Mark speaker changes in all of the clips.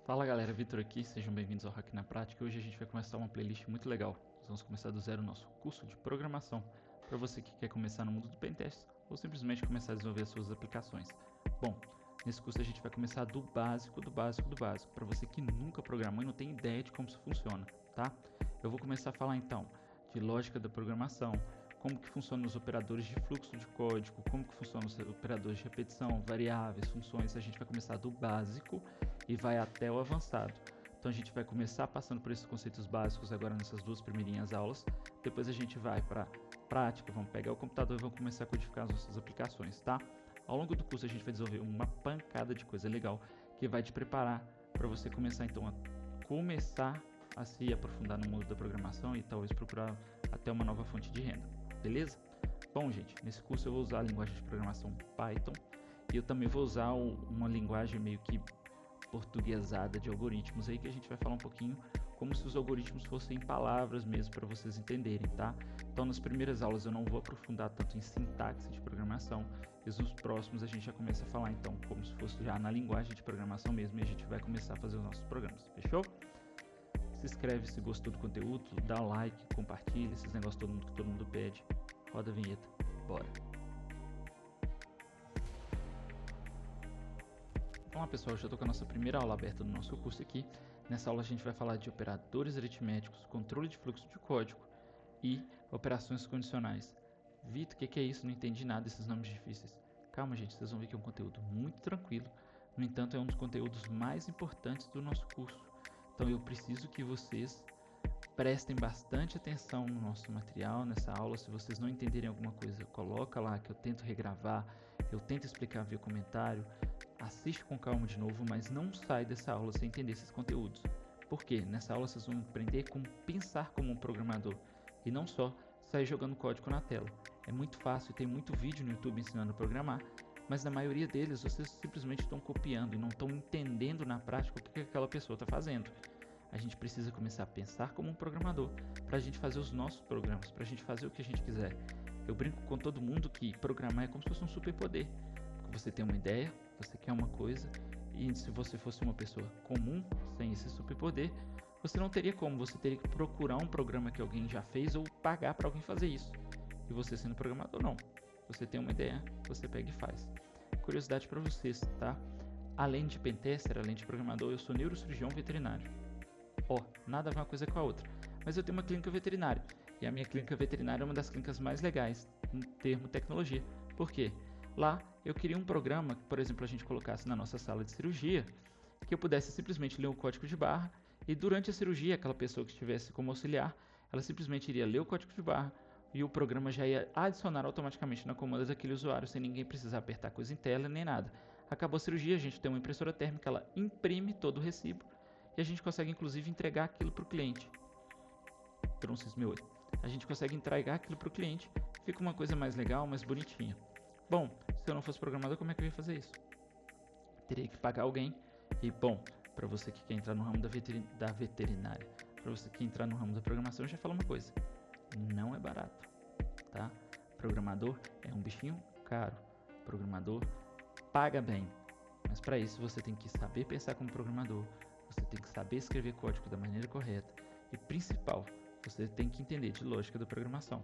Speaker 1: Fala galera, Vitor aqui, sejam bem-vindos ao Hack na Prática. Hoje a gente vai começar uma playlist muito legal. Nós vamos começar do zero o nosso curso de programação, para você que quer começar no mundo do pentest ou simplesmente começar a desenvolver as suas aplicações. Bom, nesse curso a gente vai começar do básico, para você que nunca programou e não tem ideia de como isso funciona, tá? Eu vou começar a falar então de lógica da programação, como que funcionam os operadores de fluxo de código, como que funcionam os operadores de repetição, variáveis, funções. A gente vai começar do básico e vai até o avançado. Então a gente vai começar passando por esses conceitos básicos agora nessas duas primeirinhas aulas. Depois a gente vai para prática, vamos pegar o computador e vamos começar a codificar as nossas aplicações, tá? Ao longo do curso a gente vai desenvolver uma pancada de coisa legal que vai te preparar para você começar então a se aprofundar no mundo da programação e talvez procurar até uma nova fonte de renda. Beleza? Bom, gente, nesse curso eu vou usar a linguagem de programação Python e eu também vou usar uma linguagem meio que portuguesada de algoritmos aí, que a gente vai falar um pouquinho como se os algoritmos fossem palavras mesmo para vocês entenderem, tá? Então nas primeiras aulas eu não vou aprofundar tanto em sintaxe de programação, e nos próximos a gente já começa a falar então como se fosse já na linguagem de programação mesmo, e a gente vai começar a fazer os nossos programas, fechou? Se inscreve se gostou do conteúdo, dá like, compartilha, esses negócios que todo mundo pede. Roda a vinheta, bora! Vamos lá pessoal, já estou com a nossa primeira aula aberta do nosso curso aqui. Nessa aula a gente vai falar de operadores aritméticos, controle de fluxo de código e operações condicionais. Vitor, o que é isso? Não entendi nada desses nomes difíceis. Calma gente, vocês vão ver que é um conteúdo muito tranquilo. No entanto, é um dos conteúdos mais importantes do nosso curso. Então eu preciso que vocês prestem bastante atenção no nosso material, nessa aula. Se vocês não entenderem alguma coisa, coloca lá que eu tento regravar, eu tento explicar via comentário. Assiste com calma de novo, mas não sai dessa aula sem entender esses conteúdos. Por quê? Nessa aula vocês vão aprender como pensar como um programador e não só sair jogando código na tela. É muito fácil, tem muito vídeo no YouTube ensinando a programar, mas na maioria deles vocês simplesmente estão copiando e não estão entendendo na prática o que aquela pessoa está fazendo. A gente precisa começar a pensar como um programador para a gente fazer os nossos programas, para a gente fazer o que a gente quiser. Eu brinco com todo mundo que programar é como se fosse um superpoder. Você tem uma ideia, você quer uma coisa, e se você fosse uma pessoa comum, sem esse superpoder, você não teria como, você teria que procurar um programa que alguém já fez ou pagar para alguém fazer isso. E você sendo programador, não. Você tem uma ideia, você pega e faz. Curiosidade para vocês, tá? Além de pentester, além de programador, eu sou neurocirurgião veterinário. Nada a ver uma coisa com a outra. Mas eu tenho uma clínica veterinária. E a minha clínica veterinária é uma das clínicas mais legais em termo tecnologia. Por quê? Lá eu queria um programa que, por exemplo, a gente colocasse na nossa sala de cirurgia, que eu pudesse simplesmente ler o código de barra e durante a cirurgia, aquela pessoa que estivesse como auxiliar, ela simplesmente iria ler o código de barra e o programa já ia adicionar automaticamente na comanda daquele usuário sem ninguém precisar apertar coisa em tela nem nada. Acabou a cirurgia, a gente tem uma impressora térmica, ela imprime todo o recibo e a gente consegue inclusive entregar aquilo para o cliente. A gente consegue entregar aquilo para o cliente, fica uma coisa mais legal, mais bonitinha. Bom, se eu não fosse programador, como é que eu ia fazer isso? Teria que pagar alguém. E bom, para você que quer entrar no ramo da veterinária, para você que quer entrar no ramo da programação, eu já falo uma coisa: não é barato, tá? Programador é um bichinho caro. Programador paga bem, mas para isso você tem que saber pensar como programador, você tem que saber escrever código da maneira correta e, principal, você tem que entender de lógica da programação,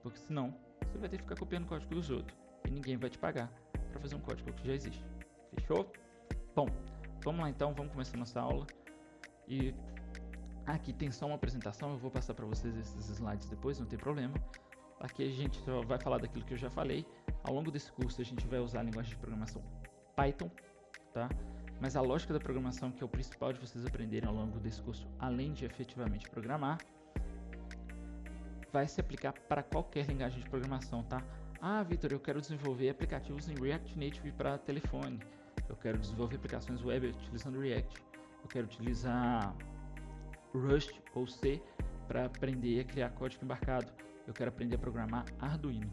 Speaker 1: porque senão você vai ter que ficar copiando o código dos outros e ninguém vai te pagar para fazer um código que já existe. Fechou? Bom, vamos lá então, vamos começar nossa aula. E aqui tem só uma apresentação, eu vou passar para vocês esses slides depois, não tem problema. Aqui a gente só vai falar daquilo que eu já falei. Ao longo desse curso a gente vai usar a linguagem de programação Python, tá? Mas a lógica da programação, que é o principal de vocês aprenderem ao longo desse curso, além de efetivamente programar, vai se aplicar para qualquer linguagem de programação, tá? Ah, Vitor, eu quero desenvolver aplicativos em React Native para telefone. Eu quero desenvolver aplicações web utilizando React. Eu quero utilizar Rust ou C para aprender a criar código embarcado. Eu quero aprender a programar Arduino.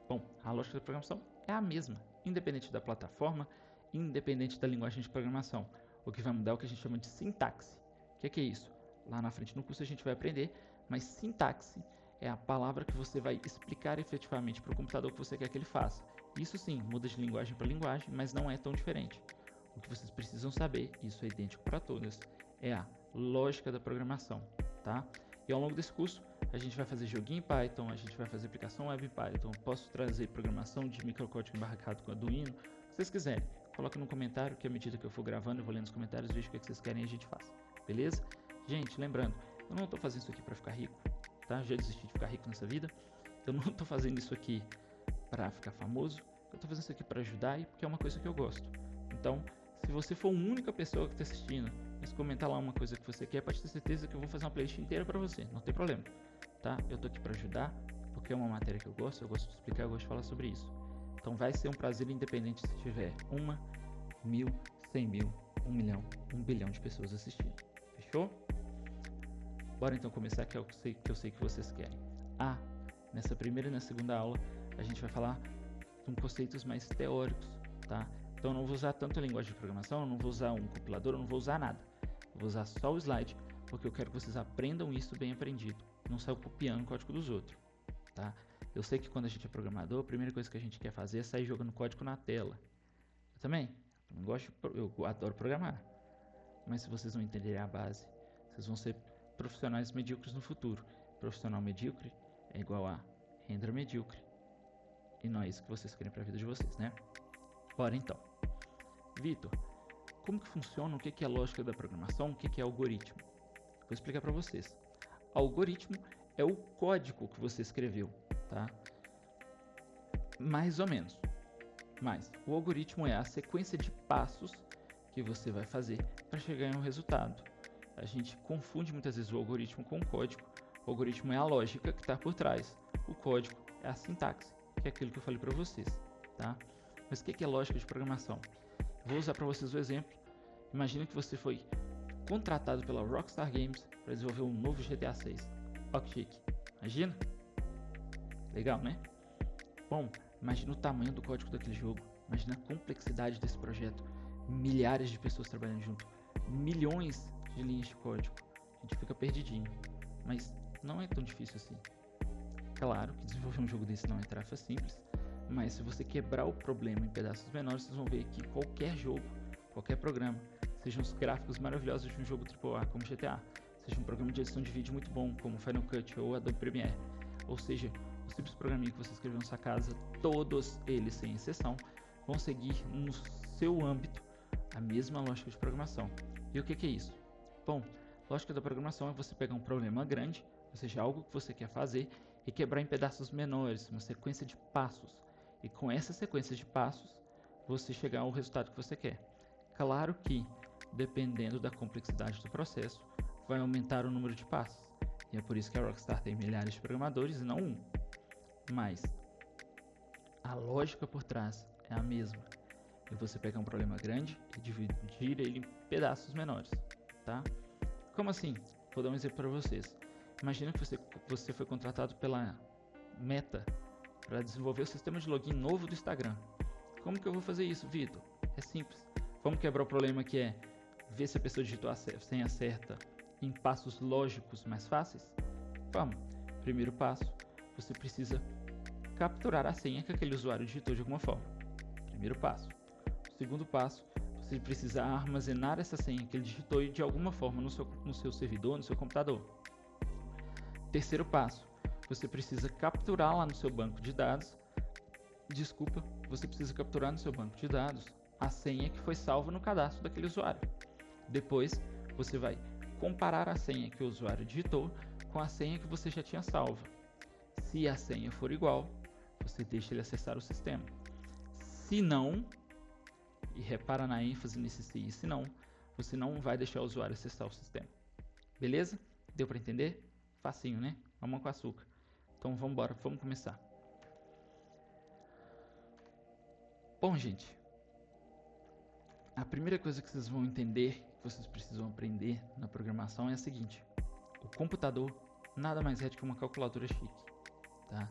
Speaker 1: Bom, a lógica da programação é a mesma, independente da plataforma, independente da linguagem de programação. O que vai mudar é o que a gente chama de sintaxe. O que é isso? Lá na frente no curso a gente vai aprender, mas sintaxe é a palavra que você vai explicar efetivamente para o computador que você quer que ele faça. Isso sim, muda de linguagem para linguagem, mas não é tão diferente. O que vocês precisam precisam saber, isso é idêntico para todas, é a lógica da programação, tá? E ao longo desse curso, a gente vai fazer joguinho em Python, a gente vai fazer aplicação web em Python, posso trazer programação de microcódigo embarcado com Arduino, o que vocês quiserem. Coloca no comentário que à medida que eu for gravando, eu vou lendo os comentários, vejo o que vocês querem e a gente faz, beleza? Gente, lembrando, eu não estou fazendo isso aqui para ficar rico, tá? Já desisti de ficar rico nessa vida. Eu não estou fazendo isso aqui para ficar famoso, eu estou fazendo isso aqui para ajudar e porque é uma coisa que eu gosto. Então, se você for a única pessoa que está assistindo, mas comentar lá uma coisa que você quer, pode ter certeza que eu vou fazer uma playlist inteira para você, não tem problema, tá? Eu tô aqui para ajudar, porque é uma matéria que eu gosto de explicar, eu gosto de falar sobre isso. Então vai ser um prazer independente se tiver 1, 1000, 100 mil, 1 milhão, 1 bilhão de pessoas assistindo. Fechou? Bora então começar, que eu sei que vocês querem. Nessa primeira e na segunda aula, a gente vai falar com conceitos mais teóricos, tá? Então eu não vou usar tanto a linguagem de programação, eu não vou usar um compilador, eu não vou usar nada. Eu vou usar só o slide, porque eu quero que vocês aprendam isso bem aprendido. Não saiam copiando o código dos outros, tá? Eu sei que quando a gente é programador, a primeira coisa que a gente quer fazer é sair jogando código na tela. Eu também. Eu adoro programar. Mas se vocês não entenderem a base, vocês vão ser profissionais medíocres no futuro. Profissional medíocre é igual a renda medíocre. E não é isso que vocês querem para a vida de vocês, né? Bora então. Vitor, como que funciona? O que é a lógica da programação? O que é algoritmo? Vou explicar para vocês. Algoritmo é o código que você escreveu, tá? Mais ou menos. Mas o algoritmo é a sequência de passos que você vai fazer para chegar em um resultado. A gente confunde muitas vezes o algoritmo com o código. O algoritmo é a lógica que está por trás. O código é a sintaxe, que é aquilo que eu falei para vocês, tá? Mas o que é lógica de programação? Vou usar para vocês o exemplo. Imagina que você foi contratado pela Rockstar Games para desenvolver um novo GTA 6. Ó que chique. Imagina? Legal, né? Bom, imagina o tamanho do código daquele jogo. Imagina a complexidade desse projeto. Milhares de pessoas trabalhando junto. Milhões de linhas de código. A gente fica perdidinho. Mas não é tão difícil assim. Claro que desenvolver um jogo desse não é tarefa simples. Mas se você quebrar o problema em pedaços menores, vocês vão ver que qualquer jogo, qualquer programa, sejam os gráficos maravilhosos de um jogo AAA como GTA, seja um programa de edição de vídeo muito bom como Final Cut ou Adobe Premiere, ou seja, o simples programinha que você escreveu na sua casa, todos eles, sem exceção, vão seguir no seu âmbito a mesma lógica de programação. E o que é isso? Bom, lógica da programação é você pegar um problema grande, ou seja, algo que você quer fazer, e quebrar em pedaços menores, uma sequência de passos. E com essa sequência de passos, você chegar ao resultado que você quer. Claro que, dependendo da complexidade do processo, vai aumentar o número de passos. E é por isso que a Rockstar tem milhares de programadores e não um. Mas a lógica por trás é a mesma. É você pegar um problema grande e dividir ele em pedaços menores, tá? Como assim? Vou dar um exemplo para vocês. Imagina que você foi contratado pela Meta para desenvolver o sistema de login novo do Instagram. Como que eu vou fazer isso, Vitor? É simples. Vamos quebrar o problema que é ver se a pessoa digitou a senha certa em passos lógicos mais fáceis? Vamos. Primeiro passo, você precisa capturar a senha que aquele usuário digitou de alguma forma. Primeiro passo. Segundo passo, você precisa armazenar essa senha que ele digitou de alguma forma no seu servidor, no seu computador. Terceiro passo, você precisa capturar lá no seu banco de dados, você precisa capturar no seu banco de dados a senha que foi salva no cadastro daquele usuário. Depois, você vai comparar a senha que o usuário digitou com a senha que você já tinha salva. Se a senha for igual, você deixa ele acessar o sistema. Se não, e repara na ênfase nesse se não, você não vai deixar o usuário acessar o sistema. Beleza? Deu para entender? Facinho, né? Mamão com açúcar. Então vamos embora, vamos começar. Bom, gente, a primeira coisa que vocês vão entender, que vocês precisam aprender na programação é a seguinte: o computador nada mais é do que uma calculadora chique, tá?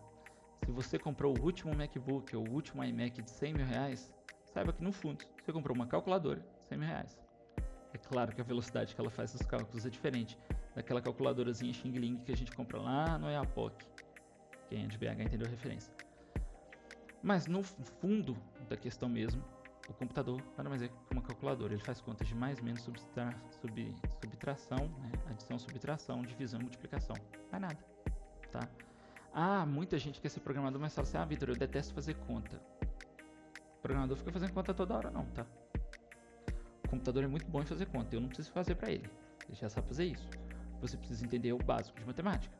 Speaker 1: Se você comprou o último MacBook ou o último iMac de 100 mil reais, saiba que no fundo você comprou uma calculadora de 100 mil reais. É claro que a velocidade que ela faz os cálculos é diferente daquela calculadorazinha Xing Ling que a gente compra lá no EAPOC. Quem é de BH entendeu a referência. Mas no fundo da questão mesmo, o computador nada mais é que uma calculadora. Ele faz contas de mais, menos, subtração, né? Adição, subtração, divisão, multiplicação. Mais nada, tá? Muita gente quer ser programador, mas fala assim, Vitor, eu detesto fazer conta. O programador fica fazendo conta toda hora não, tá? O computador é muito bom em fazer conta, eu não preciso fazer para ele. Ele já sabe fazer isso. Você precisa entender o básico de matemática,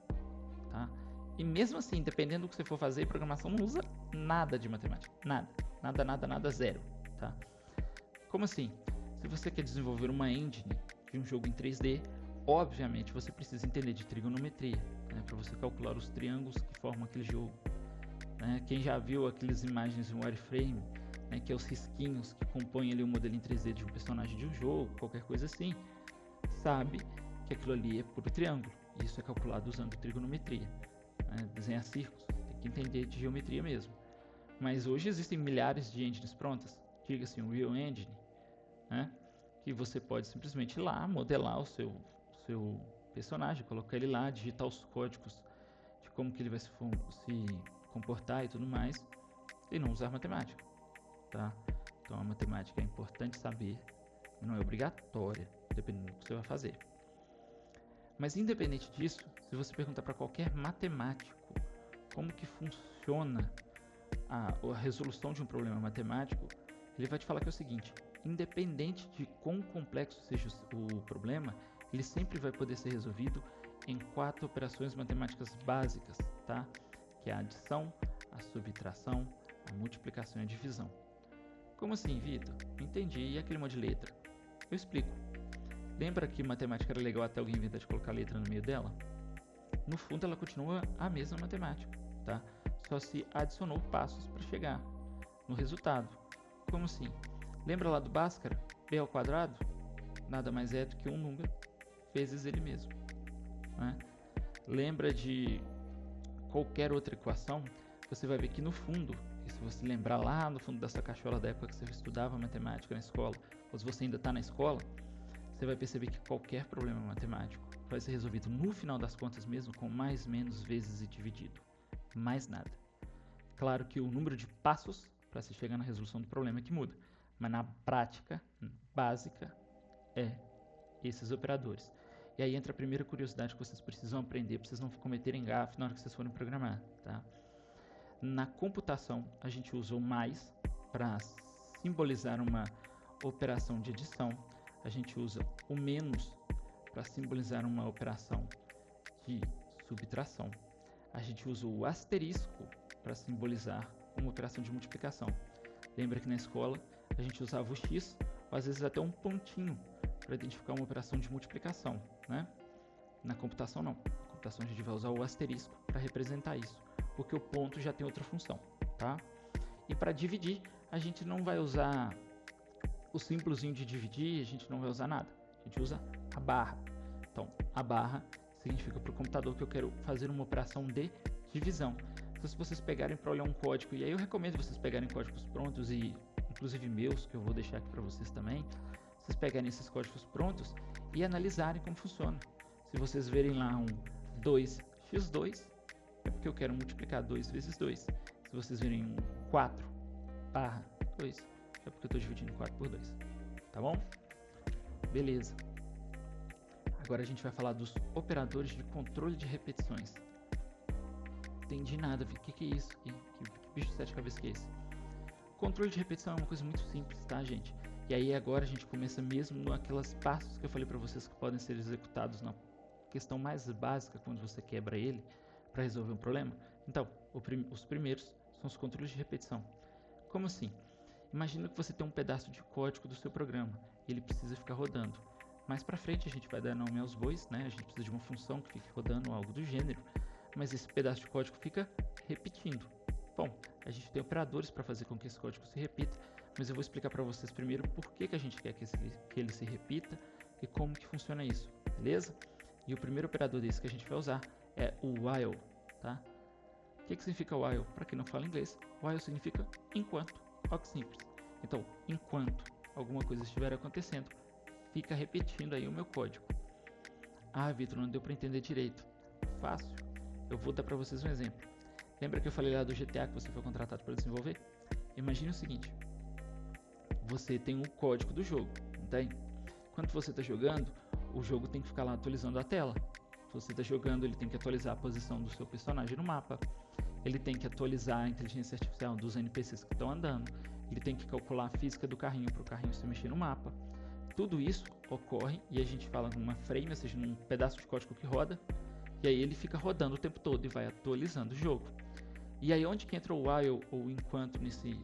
Speaker 1: tá? E mesmo assim, dependendo do que você for fazer, programação não usa nada de matemática. Nada, zero, tá? Como assim? Se você quer desenvolver uma engine de um jogo em 3D, obviamente você precisa entender de trigonometria, né, para você calcular os triângulos que formam aquele jogo. Né? Quem já viu aquelas imagens em wireframe, né, que é os risquinhos que compõem ali o modelo em 3D de um personagem de um jogo, qualquer coisa assim, sabe que aquilo ali é puro triângulo. E isso é calculado usando trigonometria. Né? Desenhar círculos, tem que entender de geometria mesmo. Mas hoje existem milhares de engines prontas, diga-se um Real Engine, né? Que você pode simplesmente ir lá, modelar o seu personagem, colocar ele lá, digitar os códigos de como que ele vai se comportar e tudo mais, e não usar matemática, tá? Então a matemática é importante saber, não é obrigatória, dependendo do que você vai fazer. Mas independente disso, se você perguntar para qualquer matemático como que funciona a resolução de um problema matemático, ele vai te falar que é o seguinte: independente de quão complexo seja o problema, ele sempre vai poder ser resolvido em 4 operações matemáticas básicas, tá? Que é a adição, a subtração, a multiplicação e a divisão. Como assim, Vitor? Entendi. E aquele monte de letra? Eu explico. Lembra que matemática era legal até alguém inventar de colocar letra no meio dela? No fundo, ela continua a mesma matemática, tá? Só se adicionou passos para chegar no resultado. Como assim? Lembra lá do Bhaskara? B ao quadrado nada mais é do que um número vezes ele mesmo, né? Lembra de qualquer outra equação? Você vai ver que no fundo, e se você lembrar lá no fundo dessa cachola da época que você estudava matemática na escola, ou se você ainda está na escola, você vai perceber que qualquer problema matemático vai ser resolvido no final das contas mesmo com mais, menos, vezes e dividido. Mais nada. Claro que o número de passos para se chegar na resolução do problema é que muda, mas na prática básica é esses operadores. E aí entra a primeira curiosidade que vocês precisam aprender para vocês não cometerem gafe na hora que vocês forem programar, tá? Na computação, a gente usa o mais para simbolizar uma operação de adição, a gente usa o menos para simbolizar uma operação de subtração, a gente usa o asterisco para simbolizar uma operação de multiplicação. Lembra que na escola a gente usava o X, ou às vezes até um pontinho, para identificar uma operação de multiplicação, né? Na computação não. Na computação a gente vai usar o asterisco para representar isso, porque o ponto já tem outra função, tá? E para dividir, a gente não vai usar o símbolozinho de dividir, a gente não vai usar nada. A gente usa a barra. Então, a barra significa para o computador que eu quero fazer uma operação de divisão. Então, se vocês pegarem para olhar um código, e aí eu recomendo vocês pegarem códigos prontos, e inclusive meus, que eu vou deixar aqui para vocês também, vocês pegarem esses códigos prontos e analisarem como funciona. Se vocês verem lá um 2x2, é porque eu quero multiplicar 2 vezes 2. Se vocês verem um 4/2, é porque eu estou dividindo 4 por 2. Tá bom? Beleza. Agora a gente vai falar dos operadores de controle de repetições. Entendi nada, o que é isso? Que bicho de 7 cabeças que é esse? Controle de repetição é uma coisa muito simples, tá, gente? E aí agora a gente começa mesmo naquelas passos que eu falei para vocês que podem ser executados na questão mais básica quando você quebra ele para resolver um problema. Então, os primeiros são os controles de repetição. Como assim? Imagina que você tem um pedaço de código do seu programa e ele precisa ficar rodando. Mais para frente a gente vai dar nome aos bois, né? A gente precisa de uma função que fique rodando ou algo do gênero, mas esse pedaço de código fica repetindo. Bom, a gente tem operadores para fazer com que esse código se repita, mas eu vou explicar para vocês primeiro por que a gente quer que ele se repita e como que funciona isso, beleza? E o primeiro operador desse que a gente vai usar é o while, tá? O que significa while? Para quem não fala inglês, while significa enquanto, olha que simples. Então, enquanto alguma coisa estiver acontecendo, fica repetindo aí o meu código. Ah, Vitor, não deu para entender direito. Fácil, eu vou dar para vocês um exemplo. Lembra que eu falei lá do GTA que você foi contratado para desenvolver? Imagine o seguinte: você tem o código do jogo, entende? Quando você está jogando, o jogo tem que ficar lá atualizando a tela. Se você está jogando, ele tem que atualizar a posição do seu personagem no mapa. Ele tem que atualizar a inteligência artificial dos NPCs que estão andando. Ele tem que calcular a física do carrinho para o carrinho se mexer no mapa. Tudo isso ocorre e a gente fala numa frame, ou seja, num pedaço de código que roda. E aí ele fica rodando o tempo todo e vai atualizando o jogo. E aí onde que entra o while ou enquanto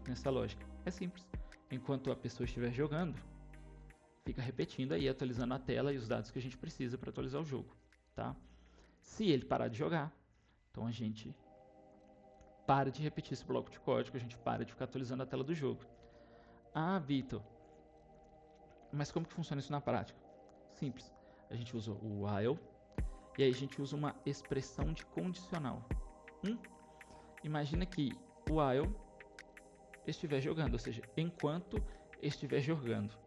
Speaker 1: nessa lógica? É simples. Enquanto a pessoa estiver jogando, fica repetindo aí, atualizando a tela e os dados que a gente precisa para atualizar o jogo, tá? Se ele parar de jogar, então a gente para de repetir esse bloco de código, a gente para de ficar atualizando a tela do jogo. Ah, Vitor, mas como que funciona isso na prática? Simples. A gente usa o while e aí a gente usa uma expressão de condicional. Imagina que o while estiver jogando, ou seja, enquanto estiver jogando.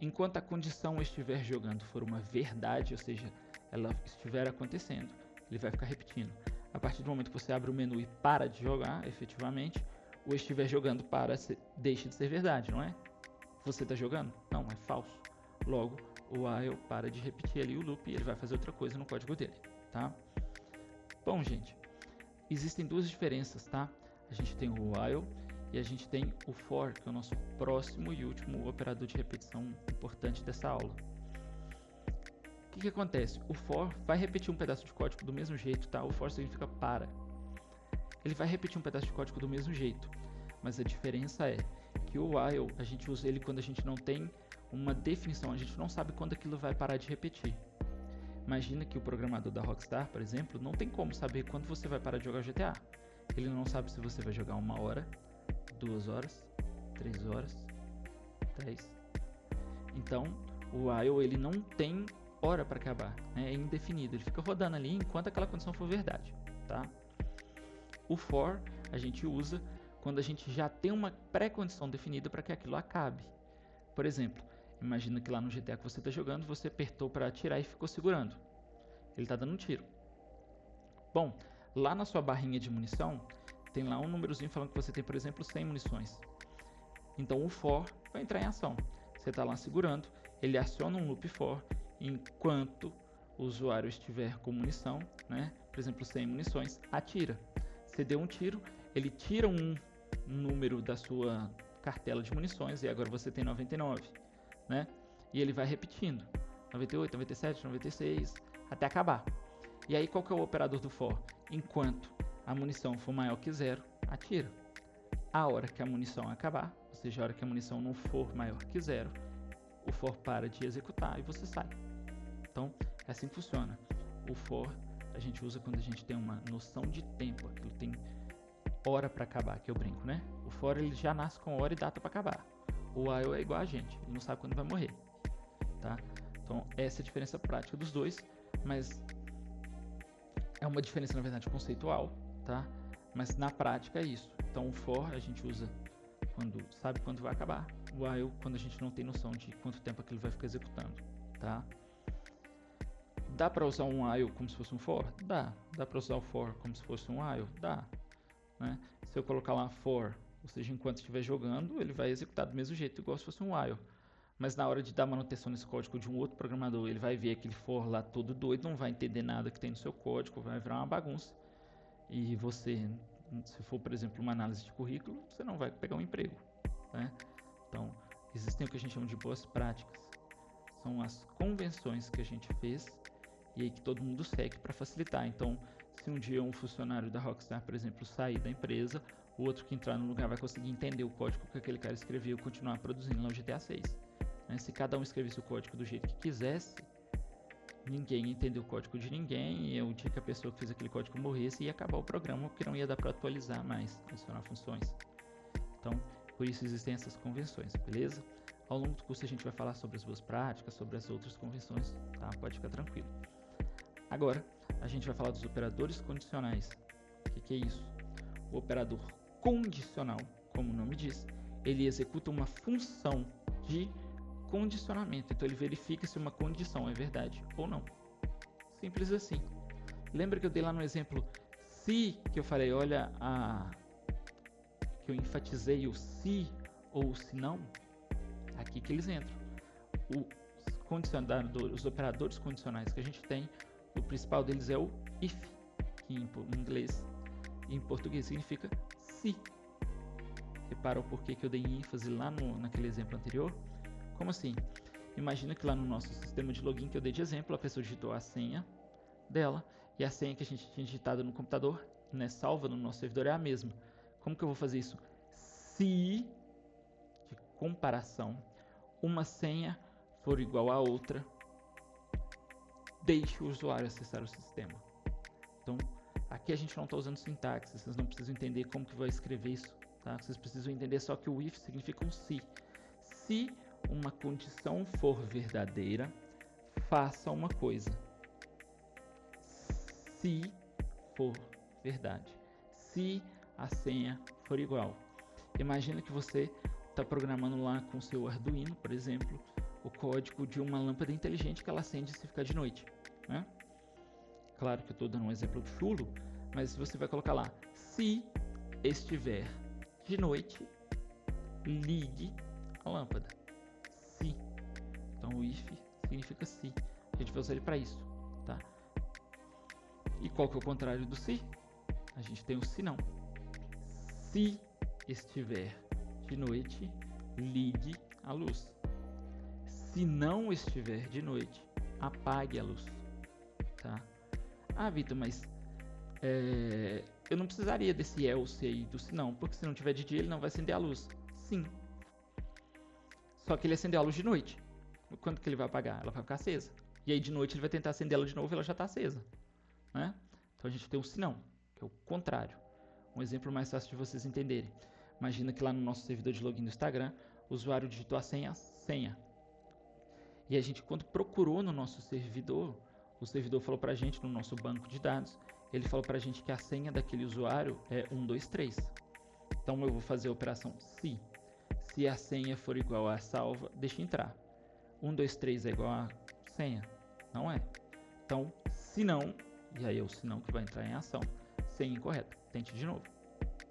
Speaker 1: Enquanto a condição estiver jogando for uma verdade, ou seja, ela estiver acontecendo, ele vai ficar repetindo. A partir do momento que você abre o menu e para de jogar, efetivamente, o estiver jogando deixa de ser verdade, não é? Você está jogando? Não, é falso. Logo, o while para de repetir ali o loop e ele vai fazer outra coisa no código dele, tá? Bom, gente, existem duas diferenças, tá? A gente tem o while e a gente tem o for, que é o nosso próximo e último operador de repetição importante dessa aula. O que acontece? O for vai repetir um pedaço de código do mesmo jeito, tá? O for significa para. Ele vai repetir um pedaço de código do mesmo jeito, mas a diferença é que o while a gente usa ele quando a gente não tem uma definição, a gente não sabe quando aquilo vai parar de repetir. Imagina que o programador da Rockstar, por exemplo, não tem como saber quando você vai parar de jogar GTA. Ele não sabe se você vai jogar 1 hora, 2 horas, 3 horas, 10. Então, o while ele não tem hora para acabar, né? É indefinido, ele fica rodando ali enquanto aquela condição for verdade, tá? O for a gente usa quando a gente já tem uma pré-condição definida para que aquilo acabe. Por exemplo, imagina que lá no GTA que você está jogando, você apertou para atirar e ficou segurando. Ele está dando um tiro. Bom, lá na sua barrinha de munição, tem lá um númerozinho falando que você tem, por exemplo, 100 munições. Então o for vai entrar em ação. Você está lá segurando, ele aciona um loop for enquanto o usuário estiver com munição, né? Por exemplo, 100 munições, atira. Você deu um tiro, ele tira um número da sua cartela de munições e agora você tem 99, né? E ele vai repetindo, 98, 97, 96, até acabar. E aí qual que é o operador do for? Enquanto a munição for maior que 0, atira. A hora que a munição acabar, ou seja, a hora que a munição não for maior que 0, o for para de executar e você sai. Então, é assim que funciona. O for a gente usa quando a gente tem uma noção de tempo, aquilo tem hora para acabar, que eu brinco, né? O for ele já nasce com hora e data para acabar. O while é igual a gente, ele não sabe quando vai morrer, tá? Então, essa é a diferença prática dos dois, mas é uma diferença, na verdade, conceitual, tá? Mas na prática é isso. Então, o for a gente usa quando sabe quando vai acabar. O while quando a gente não tem noção de quanto tempo aquilo vai ficar executando, tá? Dá para usar um while como se fosse um for? Dá. Dá para usar o for como se fosse um while? Dá. Né? Se eu colocar lá for, ou seja, enquanto estiver jogando, ele vai executar do mesmo jeito, igual se fosse um while. Mas na hora de dar manutenção nesse código de um outro programador, ele vai ver aquele for lá todo doido, não vai entender nada que tem no seu código, vai virar uma bagunça. E você, se for, por exemplo, uma análise de currículo, você não vai pegar um emprego, né? Então, existem o que a gente chama de boas práticas. São as convenções que a gente fez e aí que todo mundo segue para facilitar. Então, se um dia um funcionário da Rockstar, por exemplo, sair da empresa, o outro que entrar no lugar vai conseguir entender o código que aquele cara escreveu e continuar produzindo lá o GTA 6. Né? Se cada um escrevesse o código do jeito que quisesse, ninguém ia entender o código de ninguém, e o dia que a pessoa que fez aquele código morresse, ia acabar o programa, porque não ia dar para atualizar mais, adicionar funções. Então, por isso existem essas convenções, beleza? Ao longo do curso a gente vai falar sobre as boas práticas, sobre as outras convenções, tá? Pode ficar tranquilo. Agora, a gente vai falar dos operadores condicionais. O que é isso? O operador condicional, como o nome diz, ele executa uma função de condicionamento. Então, ele verifica se uma condição é verdade ou não. Simples assim. Lembra que eu dei lá no exemplo se, que eu falei, olha, que eu enfatizei o se ou o se não? aqui que eles entram. Os operadores condicionais que a gente tem, o principal deles é o if, que em inglês e em português significa se. Repara o porquê que eu dei ênfase lá naquele exemplo anterior? Como assim? Imagina que lá no nosso sistema de login que eu dei de exemplo, a pessoa digitou a senha dela e a senha que a gente tinha digitado no computador, né, salva no nosso servidor, é a mesma. Como que eu vou fazer isso? Se, de comparação, uma senha for igual a outra, deixe o usuário acessar o sistema. Então, aqui a gente não está usando sintaxe, vocês não precisam entender como que vai escrever isso, tá? Vocês precisam entender só que o if significa um se. Se uma condição for verdadeira, faça uma coisa. Se for verdade. Se a senha for igual. Imagina que você está programando lá com seu Arduino, por exemplo, o código de uma lâmpada inteligente que ela acende se ficar de noite, né? Claro que eu estou dando um exemplo chulo, mas você vai colocar lá: se estiver de noite, ligue a lâmpada. Se. Então o if significa se. A gente vai usar ele para isso, tá? E qual que é o contrário do se? A gente tem o se não. Se estiver de noite, ligue a luz. Se não estiver de noite, apague a luz, tá? Ah, Vitor, mas eu não precisaria desse else aí do se não, porque se não tiver de dia ele não vai acender a luz. Sim. Só que ele acendeu a luz de noite. Quando que ele vai apagar? Ela vai ficar acesa. E aí de noite ele vai tentar acender ela de novo e ela já está acesa, né? Então a gente tem o se não, que é o contrário. Um exemplo mais fácil de vocês entenderem. Imagina que lá no nosso servidor de login do Instagram, o usuário digitou a senha. E a gente, quando procurou no nosso servidor, o servidor falou pra gente no nosso banco de dados, ele falou pra gente que a senha daquele usuário é 123. Então eu vou fazer a operação se. Se a senha for igual a salva, deixa entrar. 123 é igual a senha? Não é. Então, se não, e aí é o se não que vai entrar em ação. Senha incorreta. Tente de novo,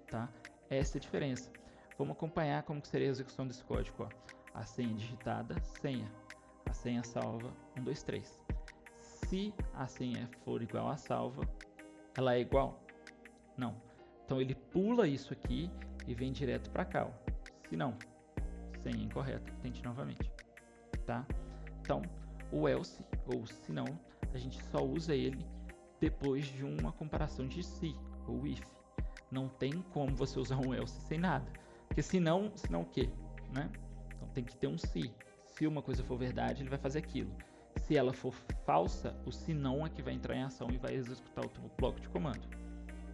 Speaker 1: tá? Essa é a diferença. Vamos acompanhar como que seria a execução desse código, ó. A senha digitada, senha. A senha salva, 123. Se a senha for igual a salva, ela é igual? Não. Então ele pula isso aqui e vem direto para cá, ó. Se não, senha incorreta, tente novamente, tá? Então, o else, ou se não, a gente só usa ele depois de uma comparação de se, ou if. Não tem como você usar um else sem nada, porque senão o quê, né? Então tem que ter um se. Se uma coisa for verdade, ele vai fazer aquilo. Se ela for falsa, o se não é que vai entrar em ação e vai executar o bloco de comando,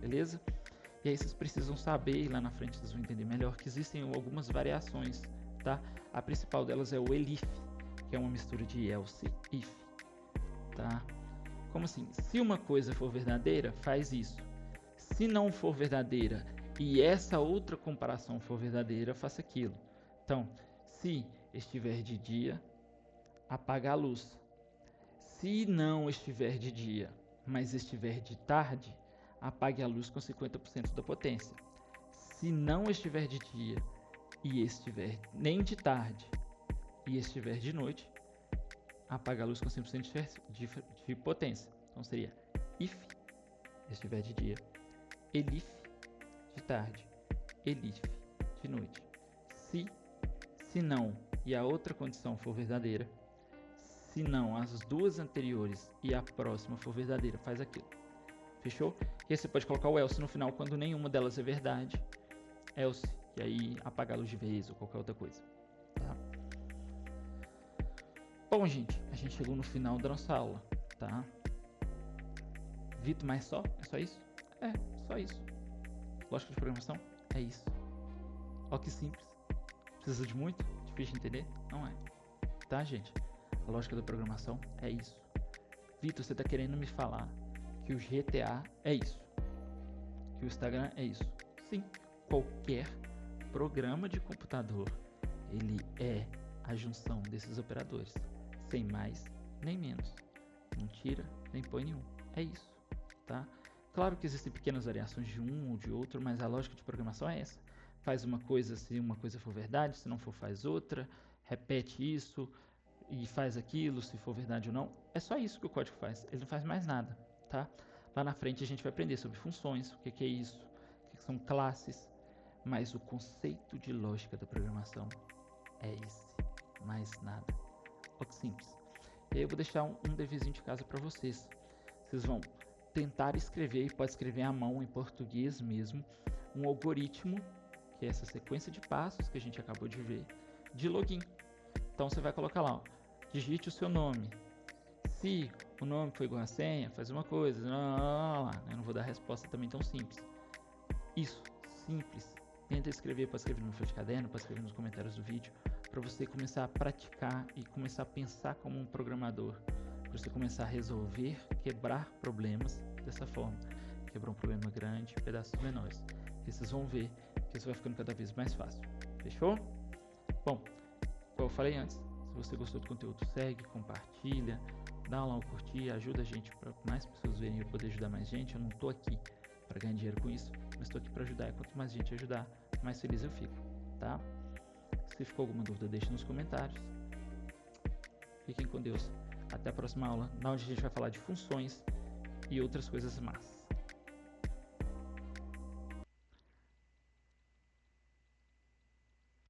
Speaker 1: beleza? E aí vocês precisam saber, e lá na frente vocês vão entender melhor, que existem algumas variações, tá? A principal delas é o elif, que é uma mistura de else e if, tá? Como assim? Se uma coisa for verdadeira, faz isso. Se não for verdadeira e essa outra comparação for verdadeira, faça aquilo. Então, se estiver de dia, apaga a luz. Se não estiver de dia, mas estiver de tarde, apague a luz com 50% da potência. Se não estiver de dia e estiver nem de tarde e estiver de noite, apague a luz com 100% de potência. Então seria if estiver de dia, elif de tarde, elif de noite. Se não e a outra condição for verdadeira, se não as duas anteriores e a próxima for verdadeira, faz aquilo. Fechou? E aí você pode colocar o else no final quando nenhuma delas é verdade. Else, e aí apagar a luz de vez ou qualquer outra coisa. Tá? Bom, gente, a gente chegou no final da nossa aula, tá? Vitor, mas só? É só isso? É, só isso. Lógica de programação? É isso. Ó que simples. Precisa de muito? Difícil de entender? Não é. Tá, gente? A lógica da programação é isso. Vitor, você está querendo me falar que o GTA é isso, que o Instagram é isso? Sim, qualquer programa de computador, ele é a junção desses operadores, sem mais nem menos. Não tira nem põe nenhum. É isso, tá? Claro que existem pequenas variações de um ou de outro, mas a lógica de programação é essa. Faz uma coisa se uma coisa for verdade, se não for faz outra, repete isso e faz aquilo, se for verdade ou não. É só isso que o código faz, ele não faz mais nada, tá? Lá na frente a gente vai aprender sobre funções, o que é isso, o que são classes, mas o conceito de lógica da programação é esse, mais nada. Olha que simples. E aí eu vou deixar um deverzinho de casa para vocês. Vocês vão tentar escrever, e pode escrever à mão em português mesmo, um algoritmo, que é essa sequência de passos que a gente acabou de ver, de login. Então você vai colocar lá, ó, digite o seu nome. Se o nome for igual a senha, faz uma coisa. Eu não vou dar a resposta também tão simples. Isso, simples. Tenta escrever, pode escrever no meu de caderno, pode escrever nos comentários do vídeo, para você começar a praticar e começar a pensar como um programador. Para você começar a resolver, quebrar problemas dessa forma. Quebrar um problema grande em pedaços menores. E vocês vão ver que isso vai ficando cada vez mais fácil. Fechou? Bom, como eu falei antes, se você gostou do conteúdo, segue, compartilha, dá lá um curtir, ajuda a gente para mais pessoas verem e eu poder ajudar mais gente. Eu não estou aqui para ganhar dinheiro com isso, mas estou aqui para ajudar. E quanto mais gente ajudar, mais feliz eu fico, tá? Se ficou alguma dúvida, deixe nos comentários. Fiquem com Deus. Até a próxima aula, onde a gente vai falar de funções e outras coisas más.